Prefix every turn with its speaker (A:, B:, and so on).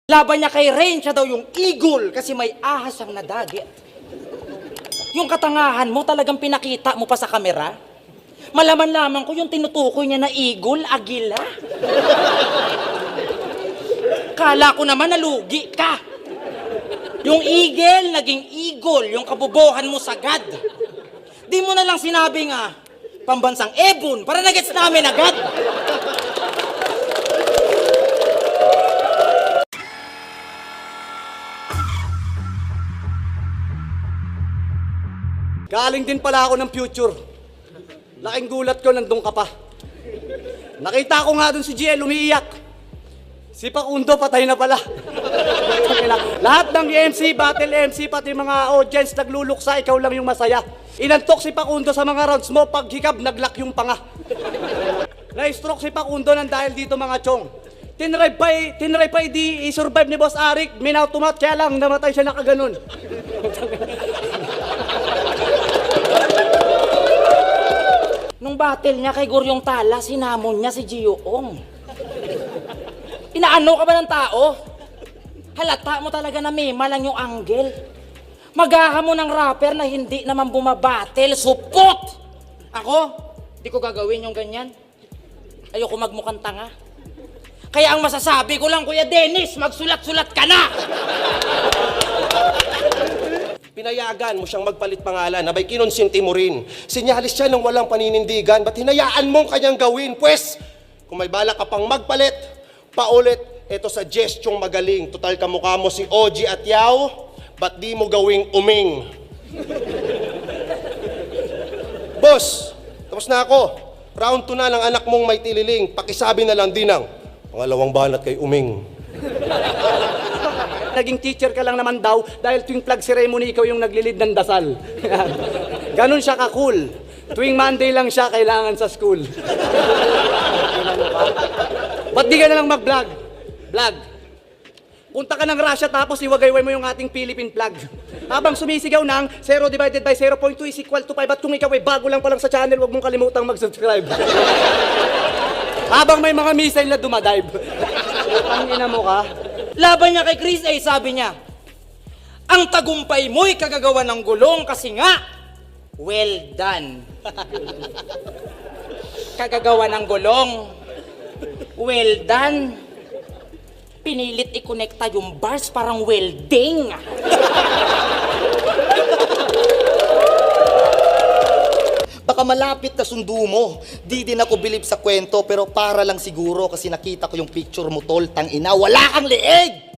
A: Laban niya kay Rain, siya daw yung eagle kasi may ahas siyang nadagit. Yung katangahan mo talagang pinakita mo pa sa kamera. Malaman-laman ko yung tinutukoy niya na eagle, agila. Kala ko naman nalugi ka. Yung eagle, naging eagle, yung kabubuhan mo sagad. Di mo na lang sinabi nga, pambansang ebon, para nagets namin agad.
B: Galing din pala ako ng future. Laking gulat ko, nandun ka pa. Nakita ko nga dun si GL umiiyak. Si Facundo patay na pala. Lahat ng MC, battle MC, pati mga audience nagluluksa, ikaw lang yung masaya. Inantok si Facundo sa mga rounds mo, paghikab, naglock yung panga. Na-stroke si Facundo nang dahil dito mga chong. Tinry pa i-survive ni Boss Arik, minautomat, kaya lang namatay siya nakaganon.
A: Nung battle niya kay Guryong Tala, sinamon niya si Gioong. Inaano ka ba ng tao? Halata mo talaga na mema lang yung angle. Magaha mo ng rapper na hindi naman bumabattle, supot! Ako, di ko gagawin yung ganyan. Ayoko magmukhang tanga. Kaya ang masasabi ko lang, Kuya Dennis, magsulat-sulat ka na!
C: Pinayagan mo siyang magpalit pangalan, abay kinonsinti mo rin. Sinyalis siya ng walang paninindigan, ba't hinayaan mong kanyang gawin? Pwes, kung may balak ka pang magpalit, paulit, eto sa gestyong magaling. Total kamukha mo si Oji at Yao, ba't di mo gawing uming? Boss, tapos na ako. Round 2 na ng anak mong may tililing, pakisabi na lang din ang pangalawang banat kay uming.
B: Naging teacher ka lang naman daw dahil tuwing flag ceremony ikaw yung naglilid ng dasal. Ganon siya ka-cool. Tuwing Monday lang siya kailangan sa school. Ba't di ka na lang mag-vlog? Vlog. Punta ka ng Russia tapos iwagayway mo yung ating Philippine flag. Habang sumisigaw ng 0 divided by 0.2 is equal to 5 at kung ikaw ay bago lang pa lang sa channel, huwag mong kalimutang mag-subscribe. Habang may mga missile na dumadive. Ang ina mo ka.
A: Laban niya kay Chris A, sabi niya, ang tagumpay mo'y kagagawa ng gulong kasi nga, well done. Kagagawa ng gulong, well done. Pinilit i-connecta yung bars parang welding.
D: Baka malapit na sundo mo. Di din ako bilib sa kwento, pero para lang siguro kasi nakita ko yung picture mo, tol, tang ina, wala kang leeg!